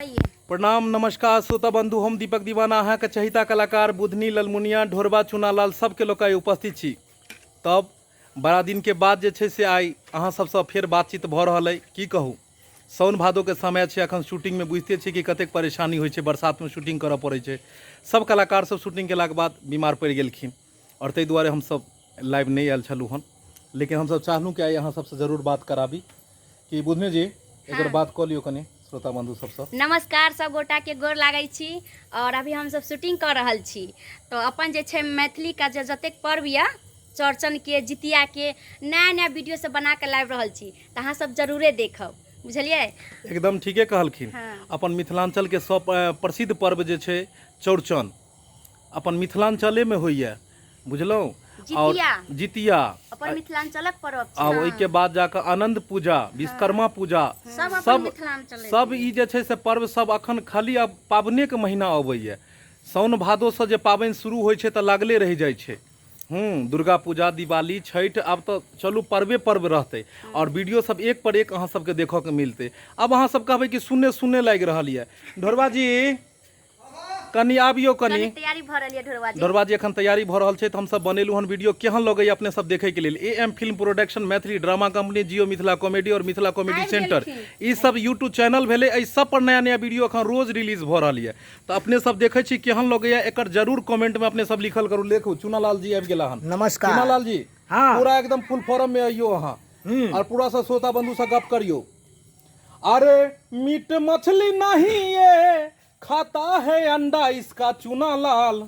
प्रणाम नमस्कार श्रोता बंधु, हम दीपक दीवाना अहाँ के चहिता कलाकार बुधनी ललमुनिया ढोरबा चुनालाल सबके लोग उपस्थित छी। तब बड़ा दिन के बाद जे छै से आई अहाँ सबसँ फेर बातचीत भऽ रहल अइ। की कहू, साउन भादो के समय छै, अखन शूटिंग में बुझते छी कि कतेक परेशानी होइ छै, बरसात में शूटिंग करऽ पड़ै छै। सब कलाकार सब शूटिंग केलाक बाद बीमार पड़ि गेलखिन और ताहि दुआरे हमसब लाइव नहीं आयल छलहुँ हन, लेकिन हमसब चाहलहुँ कि आई अहाँ सबसँ जरूर बात कराबी। कि बुधनी जी एक बात कऽ लियौ कनी श्रोता बंधु सबसँ। नमस्कार, सब गोटा के गोर लागै छी। और अभी हम सब शूटिंग कर रहल छी, तो अपन जे छै मैथिली का जतेक पर्व या चौड़चन के, जितिया के नया नया वीडियो सब बना के लाइव रहल छी, तो अहाँ सब जरूरे देखब, बुझलिए। एकदम ठीके कहलखिन। हाँ। अपन मिथिलांचल के सब प्रसिद्ध पर्व जे छै चौड़चन अपन मिथिलांचले में होइए, बुझलहुँ। और जितिया अपन मिथिलांचलक पर्व छै। आ ओहि के बाद जाकर आनंद पूजा, विश्वकर्मा पूजा, सब ई जे छै से पर्व सब अखन खाली अब पाबने के महीना अबैए। साउन भादो से जे पाबनि शुरू होइ छै तऽ लागले रहि जाइ छै। दुर्गा पूजा, दिवाली, छठ, अब तो चलू पर्वे पर्व रहते और वीडियो सब एक पर एक अहाँ सबके देखऽ के मिलते। अब अहाँ सब कहबै कि सुनने सुनने लागि रहल है। ढोरबा जी कनी आबियो, कनी तैयारी भ रहल है। ढोरबा जी एखन तैयारी भ रहल छै, तऽ हमसब बनेलू हन वीडियो। केहन लगैया अपने सब देखे के लेल? AM film production, Maithili drama company, Jio Mithila comedy और मिथिला कॉमेडी सेंटर, ई सब यूट्यूब चैनल भेले। एहि सब पर नया नया वीडियो अखन रोज रिलीज भ रहल है। तो अपने सब देखे छी केहन लगैया, एकर जरूर कमेंट में अपने सब लिखल करू। देखू चुनालाल जी आबि गेला हन। नमस्कार चुनालाल जी। हाँ। पूरा एकदम फुल फॉर्म में आइयो अहाँ और पूरा सा श्रोता बंधु से गप करियो। अरे मीट मछली नहीं ये खाता है अंडा इसका चुनालाल।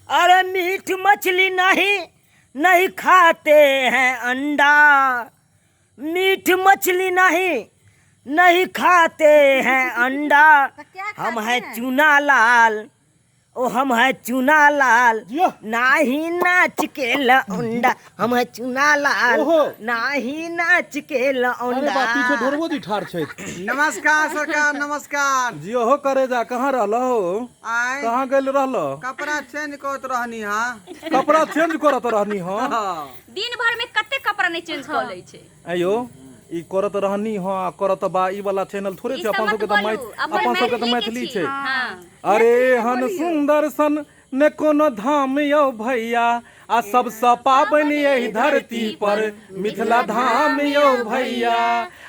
अरे मीट मछली नहीं खाते हैं अंडा, मीट मछली नहीं खाते हैं अंडा। हम है चुनालाल, ओ हम है चुनालाल, नाही नाच के लौंडा। हम है चुनालाल, नाही नाच के लौंडा। पीछे ढोरबो जी ठाड़ छै। नमस्कार सरकार, नमस्कार जी। हो करे जा, कहाँ रहलो? कहाँ गेल रहलो? कपड़ा चेंज करत रहनी हाँ। कपड़ा चेंज करत रहनी हाँ? दिन भर में कते कपड़ा नहीं चेंज कर लै छै। अयो ई करत रहनी हाँ, करत बा। ई वाला चैनल थोड़े छै, अपन सबके त मैथिली छै। अरे हन सुंदर सन ने कोनो धाम यौ भैया, आ सबसँ पाबनि यही धरती पर मिथिला धाम यौ भैया।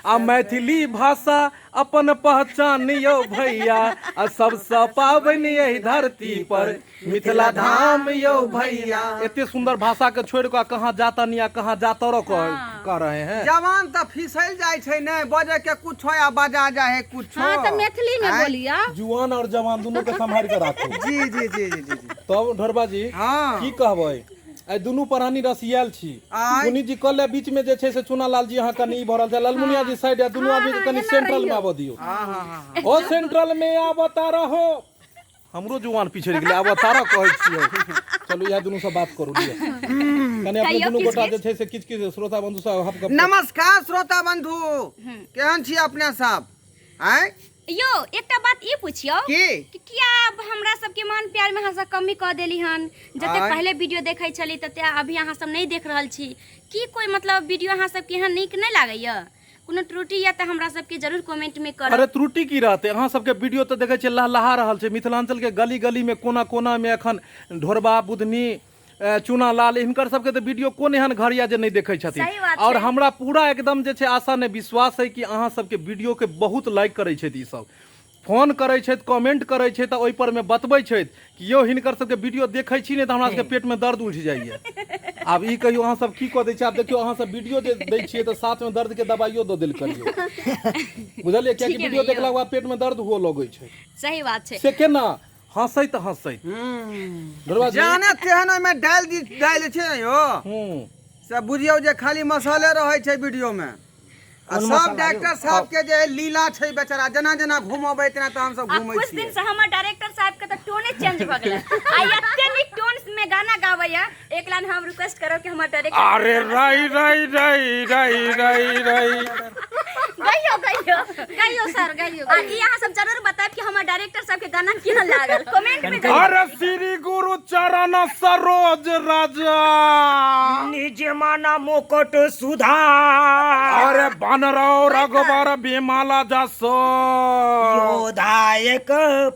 आ मैथिली भाषा अपन पहचान यौ भैया, आ सबसँ पाबनि यही धरती पर मिथिला धाम यौ भैया। एते सुंदर भाषा के छोड़ के कहाँ जाता नहीं, कहाँ जाता कह रहे हैं। जवान तो फिसल जाय छै ने, बजे के कुछ हो या बजा जाए कुछ। हाँ, तो मैथिली में बोलिया। जुआन और जवान दोनों के संभाल के राखो। जी जी जी जी जी। तब ढोरबा जी की कहबै? आई दुनू प्राणी रसियाल छी। पुनी जी कल बीच में जे छै से चुनालाल जी अहाँ कनी भरल छै, ललमुनिया जी साइड, दुनू आदमी के कनी सेंट्रल में आबो दियो। ओ सेंट्रल में आबता रहो। हमरो जुआन पीछे गेलै, आबता रह कहै छियै। चलू यह दुनू से बात करू लिया कनी अपने दुनू गोटा जे छै से किछ किछ श्रोता बंधु सब। नमस्कार श्रोता बंधु, केहन छी अपने सब? आय यो एकटा बात ई पूछियो कि किया हमरा सबके मान प्यार में अहाँ सब कमी कऽ देली हन? जते पहले वीडियो देखै छली तते अभी अहाँ सब नहीं देख रहल छी। की कोई मतलब वीडियो अहाँ सब के यहाँ नीक नहीं लागैया? कोनो त्रुटि या त हमरा सबके जरूर कमेंट में करब। अरे त्रुटि की रहते? अहाँ सबके वीडियो तो देखे छियै लहलहा रहल छै। मिथिलांचल के गली गली में, कोना कोना में अखन ढोरबा, बुधनी, चुनालाल, हिनकर सबके तो वीडियो कोन एहन घर या जे नहीं देखे छथिन। और हमरा पूरा एकदम जे छै आशा ने विश्वास है कि अहाँ सबके वीडियो के बहुत लाइक करै छै। ई सब फोन करै छै, कमेंट करै छै, तऽ ओहि पर में बतबै छै कि यौ हिनकर सबके वीडियो देखै छी ने तऽ हमरा सबके पेट में दर्द उठि जाइए। आब ई कहियो अहाँ सब की कऽ दै छी? आब देखियो अहाँ सब वीडियो जे दै छियै तऽ साथ में दर्द के दवाइयो दऽ देल करियो, बुझलिए? कियाकि वीडियो देखला के बाद पेट में दर्द हुअ लगै छै। सही बात छै। से केना हंसैत जाने तेहन ओइमे डाल छै यो। से बुझियौ जे खाली मसाले रहै छै वीडियो में। सब डायरेक्टर साहब के जे लीला छै बेचारा, जना जना घुमबै तना त हम सब घुमै छी। कुछ दिन से हमर डायरेक्टर साहब के त टोने चेंज भ गेलै। आ एते नीक टोन में गाना गावैया। एक लाइन हम रिक्वेस्ट करब कि हमर डायरेक्टर अरे रई रई रई रई रई रई गाइयो सर गाइयो। आ ई अहाँ सब जरूर बताएब कि हमर हमर डायरेक्टर सब के गाना केहन लागल कमेंट में अरे श्री गुरु चरण सरोज राजा निज माना मुकुट सुधा अरे बनराव रघुवर बेमाला जसो योधायक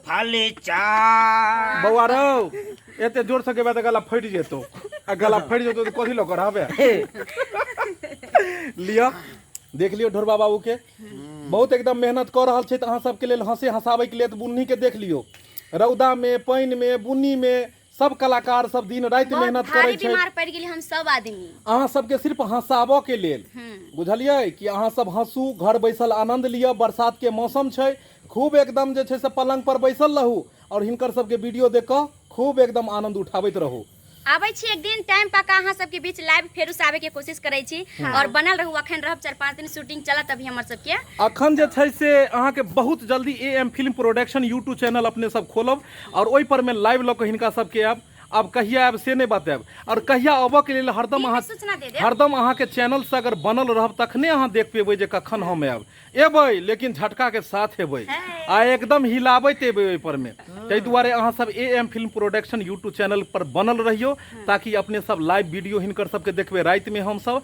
फलिचा बौआ रौ एते जोर से गेबे त गला फट जेतो आ गला फट जेतो त कथि ल कराबे लियो देख लियो ढोरबा बाबू के बहुत एकदम मेहनत कर रहल छै त अहाँ सबके लेल हंसे हंसाबै के लिए त बुन्नी के देख लियो रौदा में पानी में बुन्नी में सब कलाकार सब दिन रात मेहनत करे छै बीमार पड़ गेली हम सब आदमी अहाँ सबके सिर्फ हंसाबो के लेल बुझलियै कि अहाँ सब हंसू घर बैसल आनंद लिअ बरसात के मौसम छै खूब एकदम जे छै से पलंग पर बैसल रहू और हिनकर सबके वीडियो देख कऽ खूब एकदम आनंद उठाबैत रहू आबै छी एक दिन टाइम पक्का अहाँ सबके बीच लाइव फेर से आबे के कोशिश करै छी और बनल रहू अखन रहब 4-5 दिन शूटिंग चलत अभी हमर सबके अखन जे छै से अहाँके बहुत जल्दी am film production YouTube channel अपने सब खोलब और ओहि पर में लाइव लऽ कऽ हिनका सबके अब कहिया आब से नहीं बतायब और कहिया अबऽ के लेल हरदम अहाँ सूचना दे देब हरदम अहाँ के चैनल से अगर बनल रहब तखने अहाँ देख पेबै जे कखन हम आयब एबै लेकिन झटका के साथ एबै आ एकदम हिलाबैत एबै ओहि पर में ताहि दुआरे अहाँ सब am film production YouTube channel पर बनल रहियो ताकि अपने सब लाइव वीडियो हिनकर सबके देखबै राति में हम सब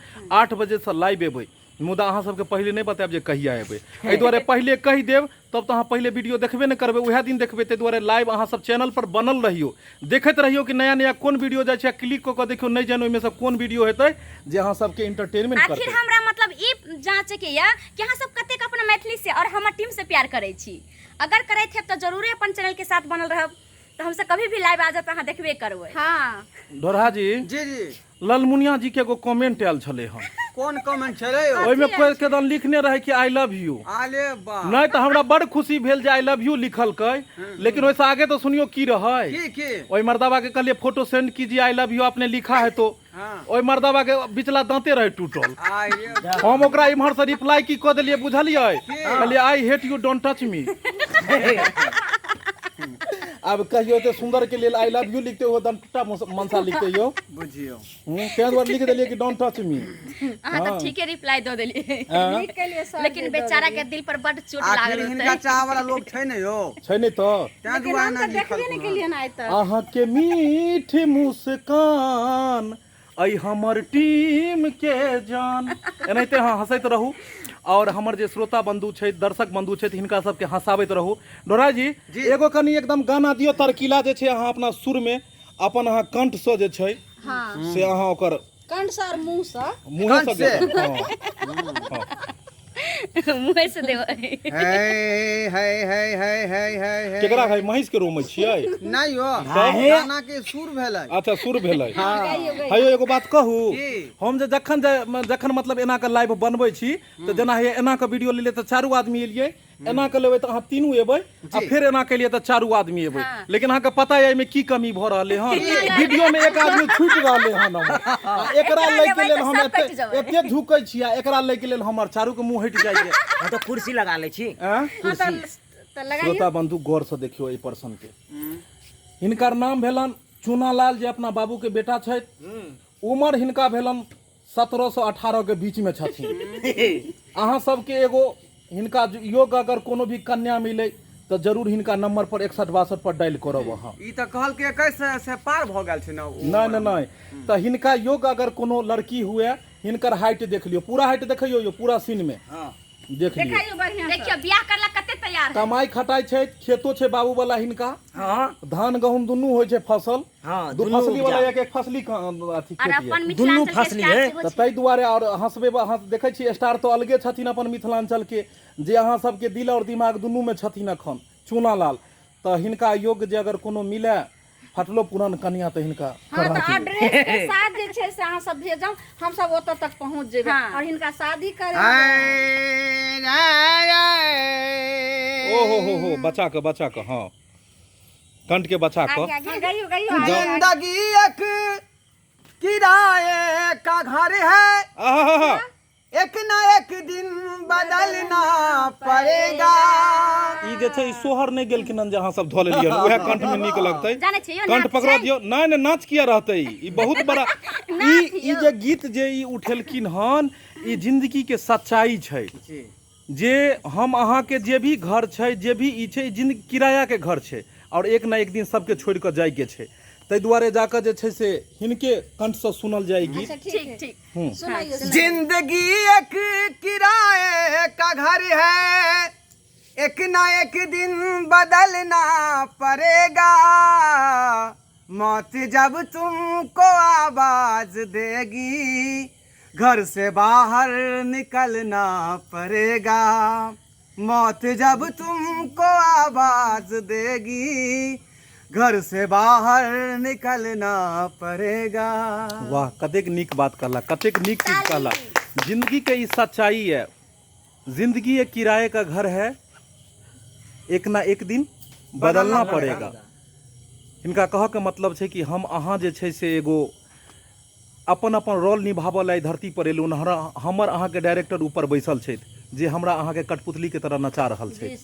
8 बजे से लाइव एबै मुदा अहाँ सबके पहले नहीं बतायब जे कहिया एबै एहि दुआरे पहले कहि देब तब तो अहाँ पहले वीडियो देखबे नहीं करबै उएह दिन देखबै ताहि दुआरे लाइव अहाँ सब चैनल पर बनल रहियो देखैत रहियो कि नया नया कोन वीडियो जाइ छै क्लिक कऽ कऽ देखियो नहीं जानो ओहिमे से कोन वीडियो हेतै जे अहाँ सबके एंटरटेनमेंट करतै आखिर हमरा मतलब ई जांचे के या कि अहाँ सब कतेक अपना मैथिली से और हमर टीम से प्यार करै छी अगर करैत हैब तो जरूरे अपन चैनल के साथ बनल रहब तो हमसे कभी भी लाइव आ जात अहाँ देखबे करबै हां ढोरहा जी जी जी ललमुनिया जी के एगो कमेंट आयल छलै हन कौन कमेंट छलै ओहिमे कोई एकदम लिखने रहे कि आई लव यू आले बा नहीं तो हमरा बड़ खुशी भेल जे आई लव यू लिखल कै लेकिन वैसे आगे तो सुनियो की रहे की ओई मर्दावा के कहलिए फोटो सेंड कीजिए आई लव यू आपने लिखा है तो हाँ। ओई मर्दावा के बिचला दांते रहे टूटल आइ रे हम ओकरा इम्हर से रिप्लाई की कऽ देलिए बुझलिए कहलिए I hate you don't touch me अब कहियो तो सुंदर के लिए आई लव यू लिखते हो टूटा मनसा लिखते हो बुझियो तें दुआरे लिख देलिए कि डोंट टच मी अहाँ तो ठीके रिप्लाई दो देलिए हाँ। लेकिन बेचारा के दिल पर बड़ चोट आखिर लागल हिनका चाह वाला लोग छै ने यो छै नहीं तो तें दुआरे ना लिखल अहाँ के मीठ मुस्कान आई हमर टीम के जान एनाहिते अहाँ हंसैत रहू और हमर जे श्रोता बंधु छै दर्शक बंधु छै हिनका सबके हंसाबैत रहू ढोरा जी एगो कनी एकदम गाना दियो तरकीला जे छै अहाँ अपना सुर में अपन अहाँ कंठ से जे छै से अहाँ ओकर कंठ से और मुंह से मुंह से हां मुंह से देबै है केकरा है महिष के रोम छियै नहीं यो गाना के सुर भेलै अच्छा सुर भेलै हेयो एगो बात कहू हम जे जखन मतलब एना के लाइव बनबै छी तो जेना हे एना के वीडियो लेले त चारू आदमी एलियै एना के लेबै त अहाँ तीनू एबै आ फिर एना के लिए त चारू आदमी एबै लेकिन अहाँ के पता है एमे की कमी भ रहले हन वीडियो में एक आदमी छूट रहले हन एकरा लै के लेल हम एते झुकै छी आ एकरा लै के लेल हमर चारू के मुंह हटि जाइ छै हम तो कुर्सी लगा ले छी श्रोता बंधु गौर से देखियो एहि पर्सन के हिनकर नाम भेलन चूनालाल जे अपना बाबू के बेटा छथि उम्र हिनका भेलन 17 से 18 के बीच में छथिन अहाँ सबके एगो हिनका योग अगर कोनो भी कन्या मिले तो जरूर हिनका नंबर पर 6162 पर डायल करब अहाँ ई त कहल के 21 से पार भ गेल छै ना नहीं तो हिनका योग अगर कोनो लड़की हुए हिनकर हाइट देख लियो पूरा हाइट देखियो यो पूरा सीन में देख लियो देखियो बियाह करला कते तैयार कमाई खटाई छै खेतो छै बाबू वाला हिनका हां धान गहूम दुनू होइ छै फसल हां दू फसली वाला एक फसली अथी और खेती अपन है दुनू मिथिलांचल फसली के है। स्टार तऽ ताहि दुआरे और हंसबे देखै छी स्टार तो अलगे छथिन अपन मिथिलांचल के जे अहाँ सबके दिल और दिमाग दुनू में छथिन अखन चूनालाल तो हिनका योग्य जे अगर कोनो मिले फटलो पुरान कन्या तो हिनका हाँ तो एड्रेस के साथ जे छै से अहाँ सब भेजब हम सब ओतऽ तक पहुंच जेबै और हिनका शादी करे हो बचा के हाँ कंठ के बचा के जिंदगी एक किराए का घर है एक ना एक दिन बदलना पड़ेगा ई जे छै सोहर नहीं गेल किनन जे अहाँ सब धो लेलियै उहे कंठ में नीक लगतै जाने छियै कंठ पकड़ा दियौ नहीं नाच किया रहतै ई बहुत बड़ा ई जे गीत जे ई उठेलखिन हन ई जिंदगी के सच्चाई छै जे हम अहाँ के जे भी घर छै, जे भी ई छै, जिन किराया के घर छै और एक ना एक दिन सबके छोड़ कऽ जाय के छै। ताहि दुआरे जाकर जे छै से हिनके कंठ से सुनल जाए गीत। ठीक ठीक सुनाइए जिंदगी एक किराए का घर है, एक ना एक दिन बदलना पड़ेगा। मौत जब तुमको आवाज देगी, घर से बाहर निकलना पड़ेगा। मौत जब तुमको आवाज देगी, घर से बाहर निकलना पड़ेगा। वाह, कतेक नीक बात कहला, कतेक नीक चीज कहला। जिंदगी के ई सच्चाई है। जिंदगी एक किराए का घर है, एक ना एक दिन बदलना पड़ेगा। इनका कह के मतलब छै कि हम अहाँ जे छै से एगो अपन अपन रोल निभावऽ ला धरती पर एलू। हमर अहाँ के डायरेक्टर ऊपर बैसल छै जे हमरा अहाँ के कठपुतली के तरह नचा रहल छै।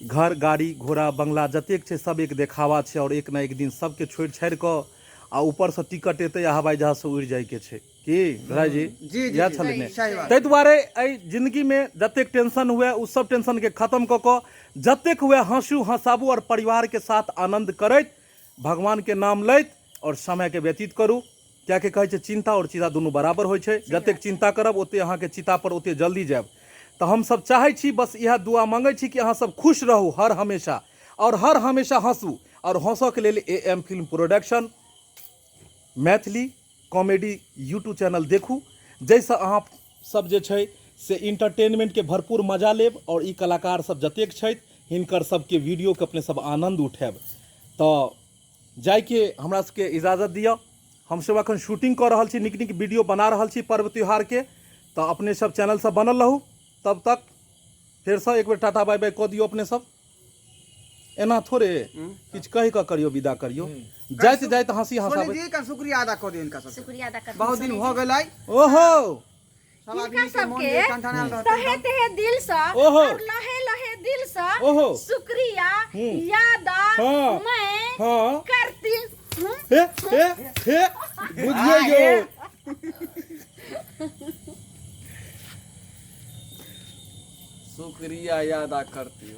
घर गाड़ी घोड़ा बंगला जतेक छै सब एक देखावा छै, और एक ना एक दिन सबके छोड़ि छाड़ि कऽ आ ऊपर से टिकट एतै आ हवाई जहाज से उड़ि जाय के छै। की धराई जी इएह छलै ने। ताहि दुआरे एहि जिंदगी में जतेक टेंशन हुए उस सब टेंशन के खत्म कऽ कऽ जतेक हुए हंसू हंसाबू और परिवार के साथ आनंद करैत भगवान के नाम लैत और समय के व्यतीत करू। क्या के कहै छै चिंता और चिता दुनू बराबर होइ छै। जतेक चिंता करब ओते अहाँ के चिता पर ओते जल्दी जायब। तो हम सब चाहे छी, बस यह दुआ मांगे छी कि अहाँ सब खुश रहू हर हमेशा, और हर हमेशा हंसू। और हंसऽ के लेल AM film production Maithili comedy YouTube channel देखू, जैसे अहाँ सब जे छै से इंटरटेनमेंट के भरपूर मजा लेब और ई कलाकार सब जतेक छथि हिनकर सबके वीडियो के अपने सब आनंद उठाएब। तो जाइके हमरा सबके इजाजत दिअ। हम सब अखन शूटिंग कर रहल छी, नीक नीक वीडियो बना रहल छी पर्व त्योहार के। तो अपने सब चैनल सब बनल रहू। तब तक फिर से एक बेर टाटा बाय बाय कह दियो अपने सब। एना थोड़े किछ कहि कऽ करियो, विदा करियो। जाइत जाइत हंसी हंसाबे जी का शुक्रिया अदा कर दियो इनका सब। शुक्रिया अदा करते बहुत दिन हो गेलै। ओहो सब आदमी इनका के मन सबके में ठनठनाल रहतै। तहे तहे दिल से ओहो। और लहे लहे दिल से ओहो। शुक्रिया यादा हाँ। मैं हाँ करती हूँ। हे बुझिए यो। शुक्रिया अदा करती हूँ।